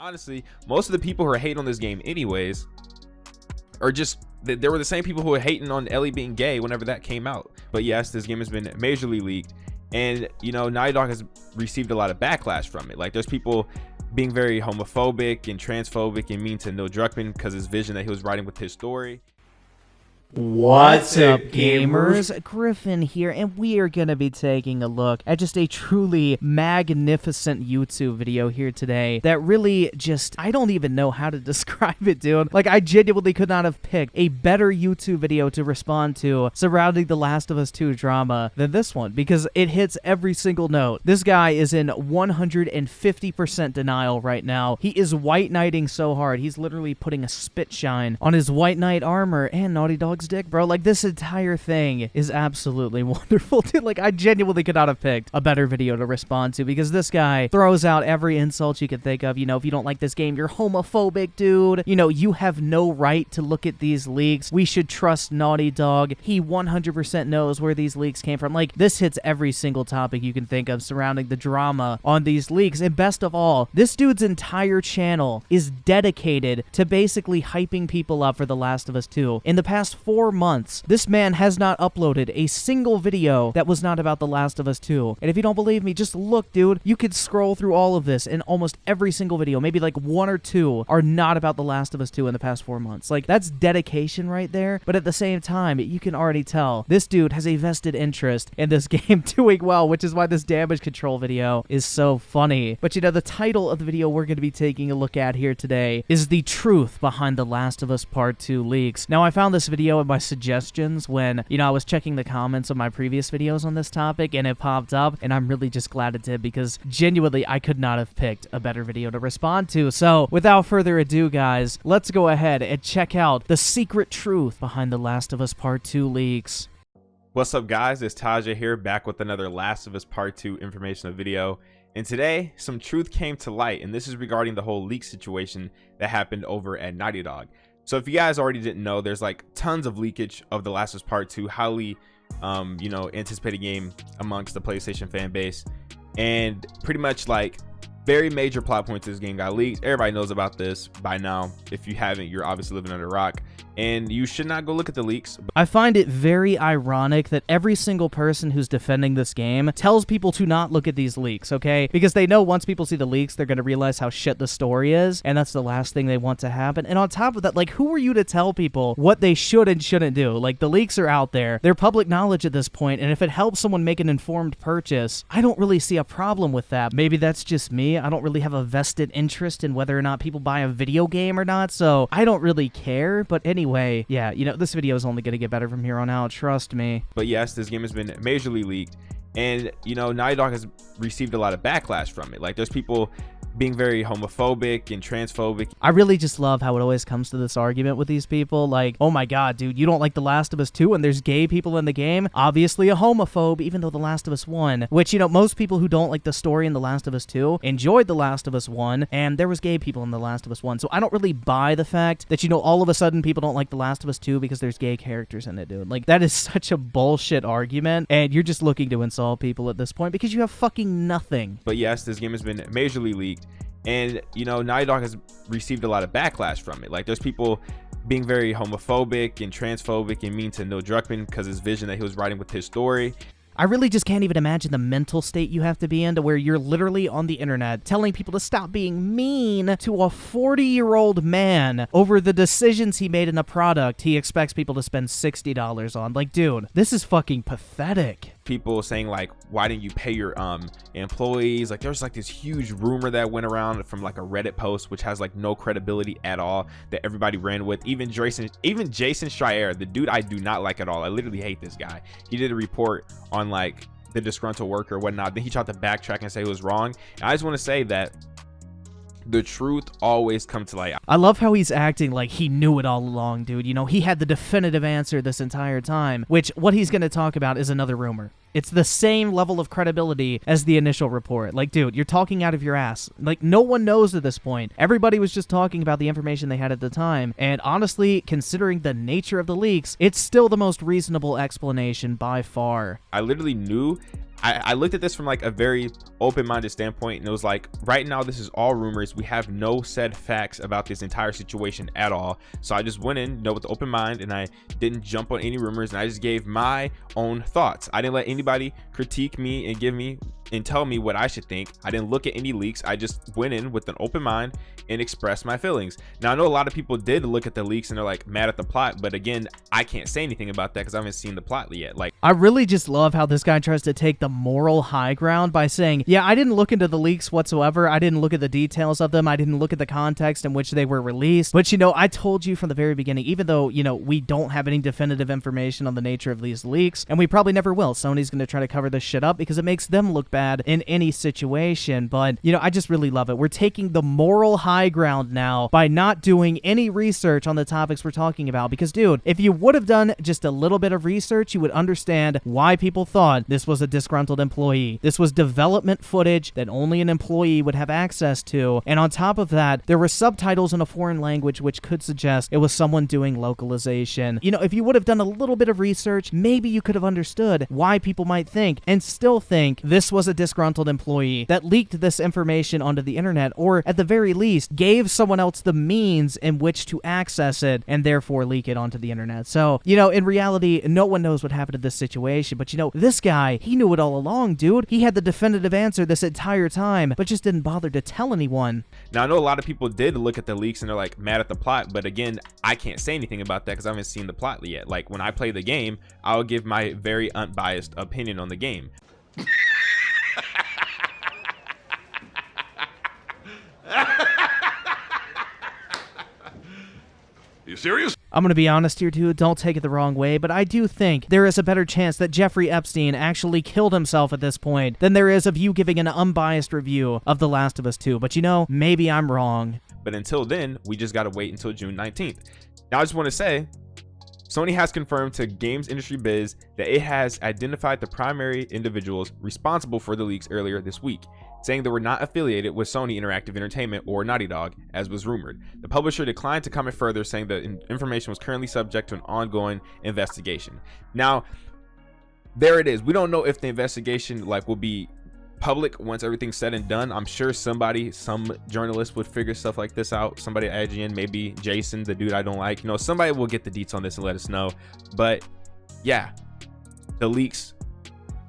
honestly, most of the people who are hating on this game anyways are just, they were the same people who were hating on Ellie being gay whenever that came out. But yes, this game has been majorly leaked, and you know, Naughty Dog has received a lot of backlash from it. Like, there's people being very homophobic and transphobic and mean to Neil Druckmann because his vision that he was writing with his story. What's up, gamers? Griffin here, and we are going to be taking a look at just a truly magnificent YouTube video here today that really just, I don't even know how to describe it, dude. Like, I genuinely could not have picked a better YouTube video to respond to surrounding The Last of Us 2 drama than this one, because it hits every single note. This guy is in 150% denial right now. He is white knighting so hard. He's literally putting a spit shine on his white knight armor and Naughty Dog's dick, bro. Like, this entire thing is absolutely wonderful, dude. Like, I genuinely could not have picked a better video to respond to, because this guy throws out every insult you can think of. You know, if you don't like this game, you're homophobic, dude. You know, you have no right to look at these leaks. We should trust Naughty Dog. He 100% knows where these leaks came from. Like, this hits every single topic you can think of surrounding the drama on these leaks. And best of all, this dude's entire channel is dedicated to basically hyping people up for The Last of Us 2. In the past 4 months, this man has not uploaded a single video that was not about The Last of Us 2. And if you don't believe me, just look, dude. You could scroll through all of this, and almost every single video, maybe like 1 or 2, are not about The Last of Us 2 in the past 4 months. Like, that's dedication right there. But at the same time, you can already tell this dude has a vested interest in this game doing well, which is why this damage control video is so funny. But you know, the title of the video we're going to be taking a look at here today is The Truth Behind The Last of Us Part 2 Leaks. Now, I found this video in my suggestions when, you know, I was checking the comments of my previous videos on this topic, and it popped up, and I'm really just glad it did, because genuinely I could not have picked a better video to respond to. So without further ado, guys, let's go ahead and check out the secret truth behind The Last of Us Part 2 leaks. What's up, guys? It's Taja here, back with another Last of Us Part 2 informational video. And today, some truth came to light, and this is regarding the whole leak situation that happened over at Naughty Dog. So if you guys already didn't know, there's like tons of leakage of The Last of Us Part 2, highly, you know, anticipated game amongst the PlayStation fan base. And pretty much like very major plot points of this game got leaked. Everybody knows about this by now. If you haven't, you're obviously living under a rock. And you should not go look at the leaks. I find it very ironic that every single person who's defending this game tells people to not look at these leaks, okay? Because they know once people see the leaks, they're going to realize how shit the story is, and that's the last thing they want to happen. And on top of that, like, who are you to tell people what they should and shouldn't do? Like, the leaks are out there. They're public knowledge at this point, and if it helps someone make an informed purchase, I don't really see a problem with that. Maybe that's just me. I don't really have a vested interest in whether or not people buy a video game or not, so I don't really care. But anyway, yeah, you know, this video is only going to get better from here on out, trust me. But yes, this game has been majorly leaked, and you know, Naughty Dog has received a lot of backlash from it. Like, there's people being very homophobic and transphobic. I really just love how it always comes to this argument with these people. Like, oh my god, dude, you don't like The Last of Us 2 and there's gay people in the game? Obviously a homophobe, even though The Last of Us 1, which, you know, most people who don't like the story in The Last of Us 2 enjoyed The Last of Us 1, and there was gay people in The Last of Us 1. So I don't really buy the fact that, you know, all of a sudden people don't like The Last of Us 2 because there's gay characters in it, dude. Like, that is such a bullshit argument, and you're just looking to insult people at this point because you have fucking nothing. But yes, this game has been majorly leaked, and you know, Naughty Dog has received a lot of backlash from it. Like, there's people being very homophobic and transphobic and mean to Neil Druckmann because his vision that he was writing with his story. I really just can't even imagine the mental state you have to be in to where you're literally on the internet telling people to stop being mean to a 40-year-old man over the decisions he made in a product he expects people to spend $60 on. Like, dude, this is fucking pathetic. People saying like, why didn't you pay your employees? Like, there's like this huge rumor that went around from like a Reddit post which has like no credibility at all, that everybody ran with. Even Jason Schreier, the dude I do not like at all. I literally hate this guy. He did a report on like the disgruntled worker or whatnot. Then he tried to backtrack and say he was wrong. And I just want to say that the truth always comes to light. I love how he's acting like he knew it all along, dude. You know, he had the definitive answer this entire time, which what he's going to talk about is another rumor. It's the same level of credibility as the initial report. Like, dude, you're talking out of your ass. Like, no one knows at this point. Everybody was just talking about the information they had at the time. And honestly, considering the nature of the leaks, it's still the most reasonable explanation by far. I literally knew I looked at this from like a very open-minded standpoint, and it was like, right now this is all rumors. We have no said facts about this entire situation at all. So I just went in, with the open mind, and I didn't jump on any rumors, and I just gave my own thoughts. I didn't let anybody critique me and give me and tell me what I should think. I didn't look at any leaks. I just went in with an open mind and expressed my feelings. Now, I know a lot of people did look at the leaks and they're like mad at the plot, but again, I can't say anything about that because I haven't seen the plot yet. Like, I really just love how this guy tries to take the moral high ground by saying, yeah, I didn't look into the leaks whatsoever. I didn't look at the details of them. I didn't look at the context in which they were released. But, I told you from the very beginning, even though, we don't have any definitive information on the nature of these leaks, and we probably never will. Sony's going to try to cover this shit up because it makes them look bad in any situation. But, I just really love it. We're taking the moral high ground now by not doing any research on the topics we're talking about. Because, dude, if you would have done just a little bit of research, you would understand why people thought this was a disgruntled employee. This was development footage that only an employee would have access to. And on top of that, there were subtitles in a foreign language which could suggest it was someone doing localization. If you would have done a little bit of research, maybe you could have understood why people might think and still think this was a disgruntled employee that leaked this information onto the internet, or at the very least gave someone else the means in which to access it and therefore leak it onto the internet. So, in reality, no one knows what happened in this situation, but this guy, he knew it all along, dude. He had the definitive answer this entire time, but just didn't bother to tell anyone. Now, I know a lot of people did look at the leaks and they're like mad at the plot, but again, I can't say anything about that because I haven't seen the plot yet. Like, when I play the game, I'll give my very unbiased opinion on the game. Are you serious? I'm going to be honest here, too. Don't take it the wrong way, but I do think there is a better chance that Jeffrey Epstein actually killed himself at this point than there is of you giving an unbiased review of The Last of Us 2. But maybe I'm wrong. But until then, we just got to wait until June 19th. Now, I just want to say, Sony has confirmed to Games Industry Biz that it has identified the primary individuals responsible for the leaks earlier this week, saying they were not affiliated with Sony Interactive Entertainment or Naughty Dog, as was rumored. The publisher declined to comment further, saying that information was currently subject to an ongoing investigation. Now, there it is. We don't know if the investigation will be public once everything's said and done. I'm sure some journalist would figure stuff like this out. Somebody at IGN, maybe Jason, the dude I don't like. Somebody will get the deets on this and let us know. But yeah, the leaks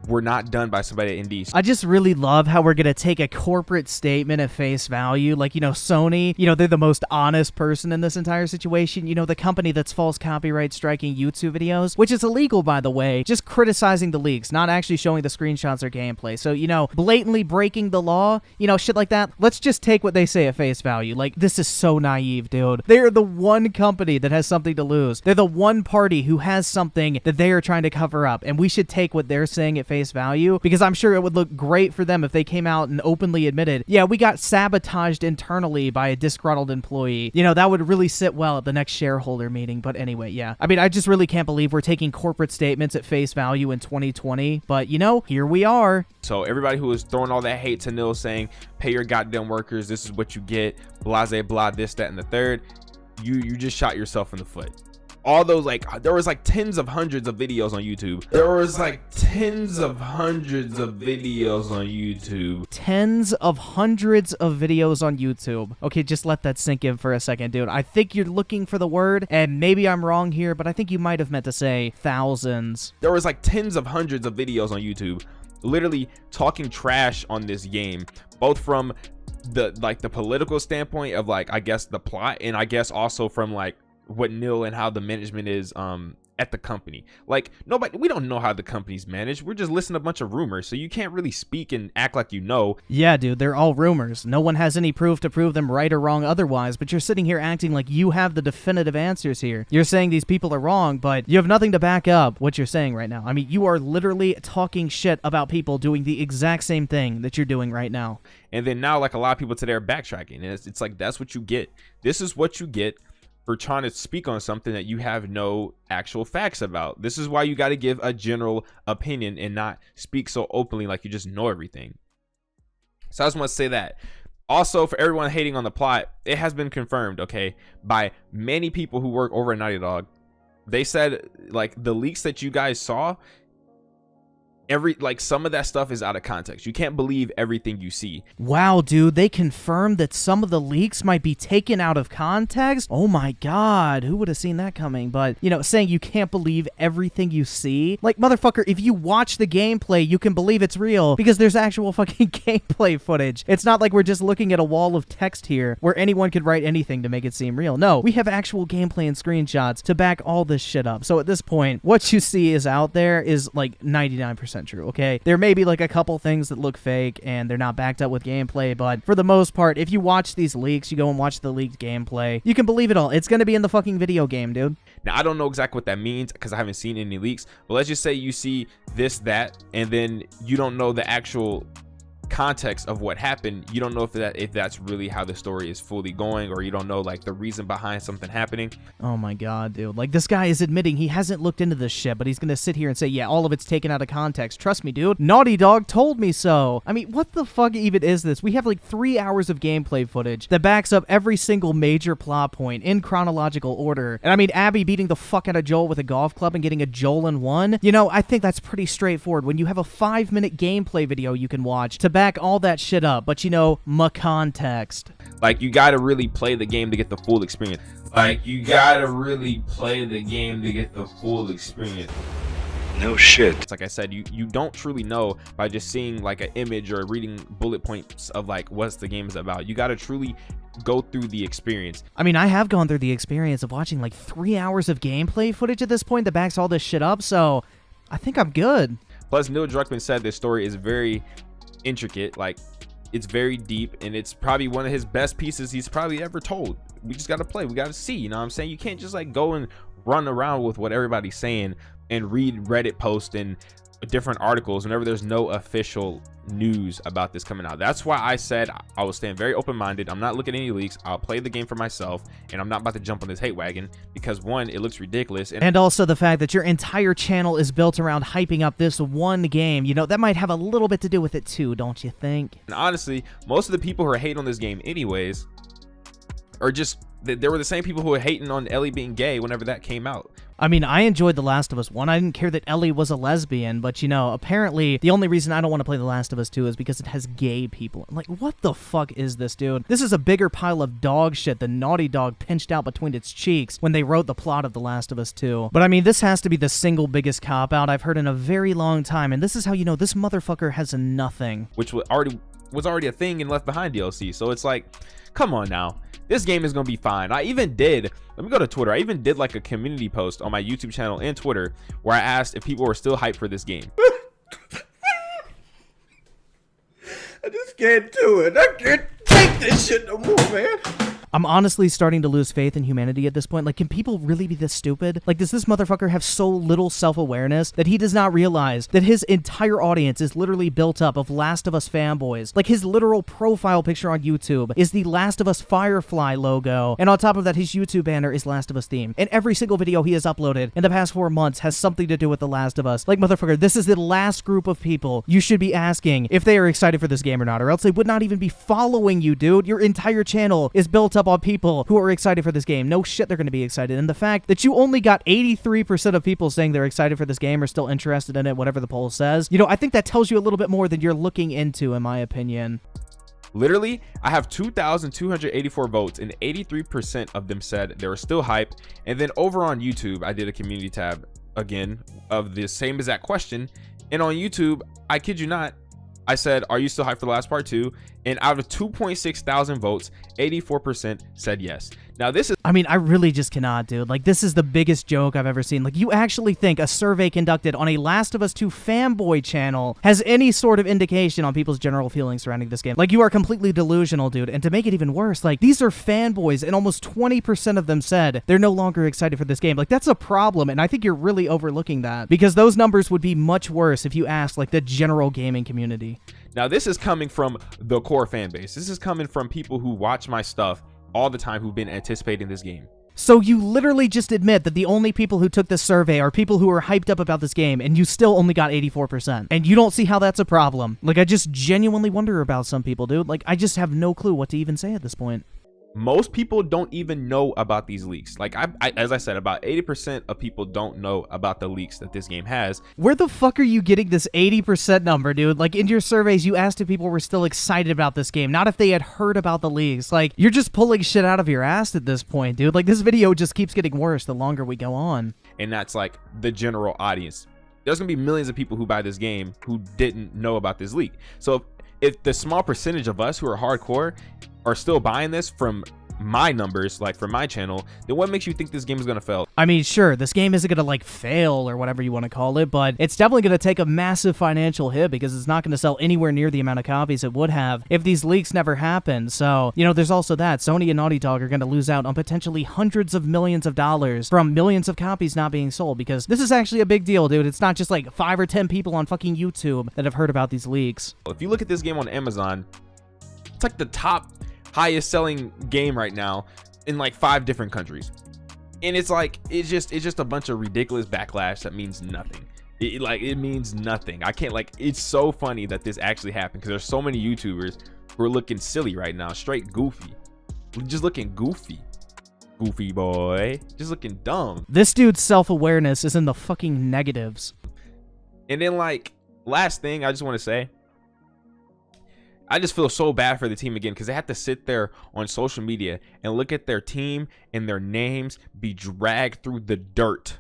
were not done by somebody at ND. I just really love how we're going to take a corporate statement at face value. Like, Sony, they're the most honest person in this entire situation. The company that's false copyright striking YouTube videos, which is illegal, by the way, just criticizing the leaks, not actually showing the screenshots or gameplay. So, blatantly breaking the law, shit like that. Let's just take what they say at face value. Like, this is so naive, dude. They're the one company that has something to lose. They're the one party who has something that they are trying to cover up. And we should take what they're saying at face value, because I'm sure it would look great for them if they came out and openly admitted, yeah, we got sabotaged internally by a disgruntled employee. That would really sit well at the next shareholder meeting. But anyway, yeah. I just really can't believe we're taking corporate statements at face value in 2020. But, here we are. So everybody who was throwing all that hate to Nil, saying, pay your goddamn workers, this is what you get, blase blah, this, that, and the third, you just shot yourself in the foot. All those, there was tens of hundreds of videos on YouTube. Tens of hundreds of videos on YouTube. Okay, just let that sink in for a second, dude. I think you're looking for the word, and maybe I'm wrong here, but I think you might have meant to say thousands. There was tens of hundreds of videos on YouTube, literally talking trash on this game, both from the political standpoint of I guess the plot, and I guess also from what Nil and how the management is at the company. We don't know how the company's managed. We're just listening to a bunch of rumors, so you can't really speak and act like you know. Yeah, dude, they're all rumors. No one has any proof to prove them right or wrong otherwise, but you're sitting here acting like you have the definitive answers here. You're saying these people are wrong, but you have nothing to back up what you're saying right now. You are literally talking shit about people doing the exact same thing that you're doing right now. And then now, a lot of people today are backtracking, and it's that's what you get. This is what you get for trying to speak on something that you have no actual facts about. This is why you got to give a general opinion and not speak so openly like you just know everything. So I just want to say that. Also, for everyone hating on the plot, it has been confirmed, okay, by many people who work over at Naughty Dog. They said, the leaks that you guys saw, some of that stuff is out of context. You can't believe everything you see. Wow, dude, they confirmed that some of the leaks might be taken out of context? Oh my god, who would have seen that coming? But, you know, saying you can't believe everything you see? Like, motherfucker, if you watch the gameplay, you can believe it's real because there's actual fucking gameplay footage. It's not like we're just looking at a wall of text here where anyone could write anything to make it seem real. No, we have actual gameplay and screenshots to back all this shit up. So at this point, what you see is out there is like 99% true, okay? There may be like a couple things that look fake and they're not backed up with gameplay, but for the most part, if you watch these leaks, you go and watch the leaked gameplay, you can believe it all. It's gonna be in the fucking video game, dude. Now, I don't know exactly what that means because I haven't seen any leaks, but let's just say you see this, that, and then you don't know the actual context of what happened. You don't know if that's really how the story is fully going, or you don't know like the reason behind something happening. Oh my god, dude, like this guy is admitting he hasn't looked into this shit, but he's gonna sit here and say, yeah, all of it's taken out of context. Trust me, dude, Naughty Dog told me so. I mean, what the fuck even is this? We have like 3 hours of gameplay footage that backs up every single major plot point in chronological order. And I mean, Abby beating the fuck out of Joel with a golf club and getting a Joel in one, you know, I think that's pretty straightforward when you have a 5-minute gameplay video you can watch to back all that shit up, but you know, my context. Like, you gotta really play the game to get the full experience. No shit. It's like I said, you don't truly know by just seeing like an image or reading bullet points of like what's the game is about. You gotta truly go through the experience. I mean, I have gone through the experience of watching like 3 hours of gameplay footage at this point that backs all this shit up, so I think I'm good. Plus, Neil Druckmann said this story is very intricate, like it's very deep, and it's probably one of his best pieces he's probably ever told. We just gotta play, we gotta see, you know what I'm saying? You can't just like go and run around with what everybody's saying and read Reddit posts and different articles whenever there's no official news about this coming out. That's why I said I will stand very open-minded. I'm not looking at any leaks. I'll play the game for myself, and I'm not about to jump on this hate wagon because, one, it looks ridiculous, and also the fact that your entire channel is built around hyping up this one game, you know, that might have a little bit to do with it too, don't you think? And honestly, most of the people who are hating on this game anyways are just, they were the same people who were hating on Ellie being gay whenever that came out. I mean, I enjoyed The Last of Us 1. I didn't care that Ellie was a lesbian, but, you know, apparently the only reason I don't want to play The Last of Us 2 is because it has gay people. I'm like, what the fuck is this, dude? This is a bigger pile of dog shit than Naughty Dog pinched out between its cheeks when they wrote the plot of The Last of Us 2. But, I mean, this has to be the single biggest cop-out I've heard in a very long time, and this is how you know this motherfucker has nothing. Which was already a thing in Left Behind DLC, so it's like, come on now. This game is gonna be fine. I even did, let me go to Twitter. I even did like a community post on my YouTube channel and Twitter where I asked if people were still hyped for this game. I just can't do it. I can't take this shit no more, man. I'm honestly starting to lose faith in humanity at this point. Like, can people really be this stupid? Like, does this motherfucker have so little self-awareness that he does not realize that his entire audience is literally built up of Last of Us fanboys? Like, his literal profile picture on YouTube is the Last of Us Firefly logo, and on top of that, his YouTube banner is Last of Us theme. And every single video he has uploaded in the past 4 months has something to do with The Last of Us. Like, motherfucker, this is the last group of people you should be asking if they are excited for this game or not, or else they would not even be following you, dude. Your entire channel is built up on people who are excited for this game. No shit, they're going to be excited. And the fact that you only got 83% of people saying they're excited for this game or still interested in it, whatever the poll says, you know, I think that tells you a little bit more than you're looking into, in my opinion. Literally, I have 2,284 votes, and 83% of them said they were still hyped. And then over on YouTube, I did a community tab again of the same exact question. And on YouTube, I kid you not, I said, are you still hyped for The Last Part 2? And out of 2.6 thousand votes, 84% said yes. Now this is, I mean, I really just cannot, dude. Like, this is the biggest joke I've ever seen. Like, you actually think a survey conducted on a Last of Us 2 fanboy channel has any sort of indication on people's general feelings surrounding this game? Like, you are completely delusional, dude. And to make it even worse, like, these are fanboys, and almost 20% of them said they're no longer excited for this game. Like, that's a problem, and I think you're really overlooking that, because those numbers would be much worse if you asked, like, the general gaming community. now this is coming from the core fan base. This is coming from people who watch my stuff all the time, who've been anticipating this game. So you literally just admit that the only people who took this survey are people who are hyped up about this game, and you still only got 84%. And you don't see how that's a problem. Like, I just genuinely wonder about some people, dude. Like, I just have no clue what to even say at this point. Most people don't even know about these leaks. Like as I said, about 80% of people don't know about the leaks that this game has. Where the fuck are you getting this 80% number, dude? Like, in your surveys, you asked if people were still excited about this game, not if they had heard about the leaks. Like, you're just pulling shit out of your ass at this point, dude. Like, this video just keeps getting worse the longer we go on. And that's like the general audience. There's gonna be millions of people who buy this game who didn't know about this leak. So if the small percentage of us who are hardcore are still buying this from my numbers, like for my channel, then what makes you think this game is gonna fail? I mean, sure, this game isn't gonna like fail or whatever you want to call it, but it's definitely gonna take a massive financial hit because it's not gonna sell anywhere near the amount of copies it would have if these leaks never happened. So, you know, there's also that. Sony and Naughty Dog are gonna lose out on potentially hundreds of millions of dollars from millions of copies not being sold, because this is actually a big deal, dude. It's not just like 5 or 10 people on fucking YouTube that have heard about these leaks. If you look at this game on Amazon, it's like the top highest selling game right now in like 5 different countries, and it's like it's just a bunch of ridiculous backlash that means nothing. It means nothing. I can't, like, it's so funny that this actually happened because there's so many YouTubers who are looking silly right now, straight goofy, just looking goofy boy, just looking dumb. This dude's self-awareness is in the fucking negatives. And then, like, last thing I just want to say, I just feel so bad for the team again because they have to sit there on social media and look at their team and their names be dragged through the dirt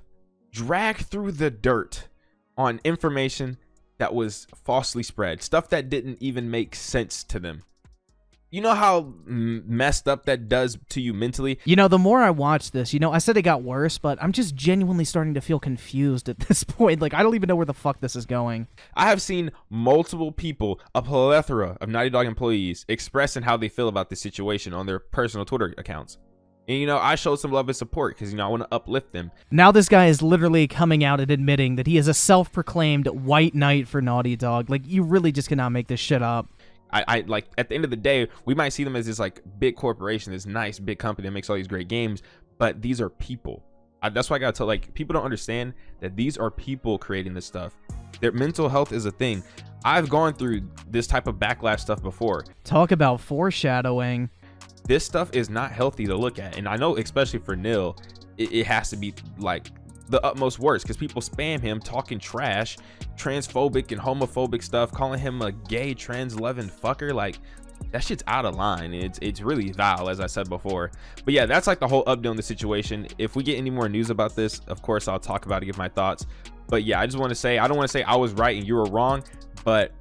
on information that was falsely spread, stuff that didn't even make sense to them. You know how messed up that does to you mentally? You know, the more I watch this, you know, I said it got worse, but I'm just genuinely starting to feel confused at this point. Like, I don't even know where the fuck this is going. I have seen multiple people, a plethora of Naughty Dog employees, expressing how they feel about this situation on their personal Twitter accounts. And, you know, I showed some love and support because, you know, I want to uplift them. Now this guy is literally coming out and admitting that he is a self-proclaimed white knight for Naughty Dog. Like, you really just cannot make this shit up. I like, at the end of the day, we might see them as this like big corporation, this nice big company that makes all these great games, but these are people. That's why I gotta tell, like, people don't understand that these are people creating this stuff. Their mental health is a thing. I've gone through this type of backlash stuff before. Talk about foreshadowing. This stuff is not healthy to look at, and I know especially for Nil, it has to be like the utmost worst because people spam him talking trash, transphobic and homophobic stuff, calling him a gay trans loving fucker. Like, that shit's out of line. It's really vile, as I said before. But yeah, that's like the whole update on the situation. If we get any more news about this, of course I'll talk about it, give my thoughts. But yeah, I just want to say, I don't want to say I was right and you were wrong, but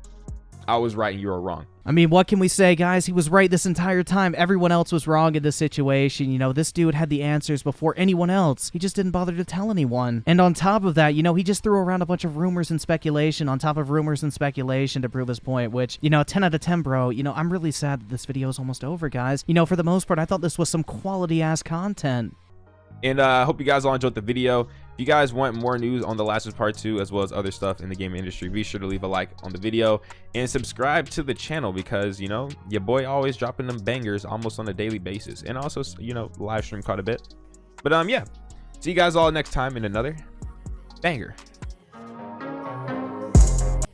I was right and you were wrong. I mean, what can we say, guys? He was right this entire time. Everyone else was wrong in this situation. You know, this dude had the answers before anyone else. He just didn't bother to tell anyone. And on top of that, you know, he just threw around a bunch of rumors and speculation on top of rumors and speculation to prove his point, which, you know, 10 out of 10, bro. You know, I'm really sad that this video is almost over, guys. You know, for the most part, I thought this was some quality-ass content. And I hope you guys all enjoyed the video. If you guys want more news on The Last of Us Part 2 as well as other stuff in the gaming industry, be sure to leave a like on the video and subscribe to the channel because, you know, your boy always dropping them bangers almost on a daily basis, and also, you know, live stream quite a bit. But yeah, see you guys all next time in another banger.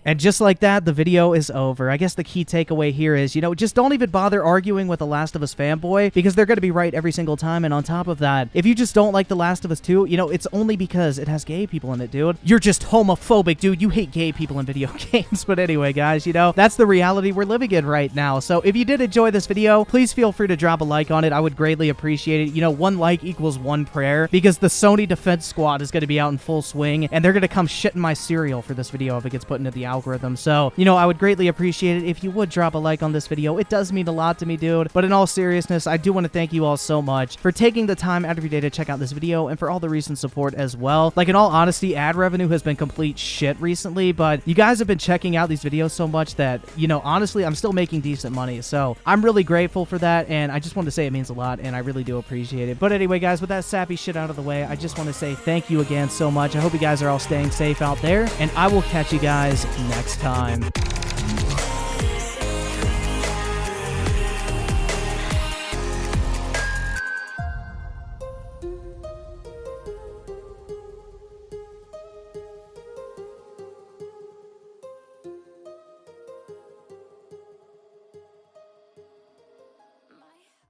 And just like that, the video is over. I guess the key takeaway here is, you know, just don't even bother arguing with The Last of Us fanboy because they're going to be right every single time. And on top of that, if you just don't like The Last of Us 2, you know, it's only because it has gay people in it, dude. You're just homophobic, dude. You hate gay people in video games. But anyway, guys, you know, that's the reality we're living in right now. So if you did enjoy this video, please feel free to drop a like on it. I would greatly appreciate it. You know, 1 like equals 1 prayer because the Sony Defense Squad is going to be out in full swing and they're going to come shitting my cereal for this video if it gets put into the algorithm. So, you know, I would greatly appreciate it if you would drop a like on this video. It does mean a lot to me, dude. But in all seriousness, I do want to thank you all so much for taking the time out of your day to check out this video and for all the recent support as well. Like, in all honesty, ad revenue has been complete shit recently, but you guys have been checking out these videos so much that, you know, honestly, I'm still making decent money. So I'm really grateful for that, and I just want to say it means a lot, and I really do appreciate it. But anyway, guys, with that sappy shit out of the way, I just want to say thank you again so much. I hope you guys are all staying safe out there, and I will catch you guys next time.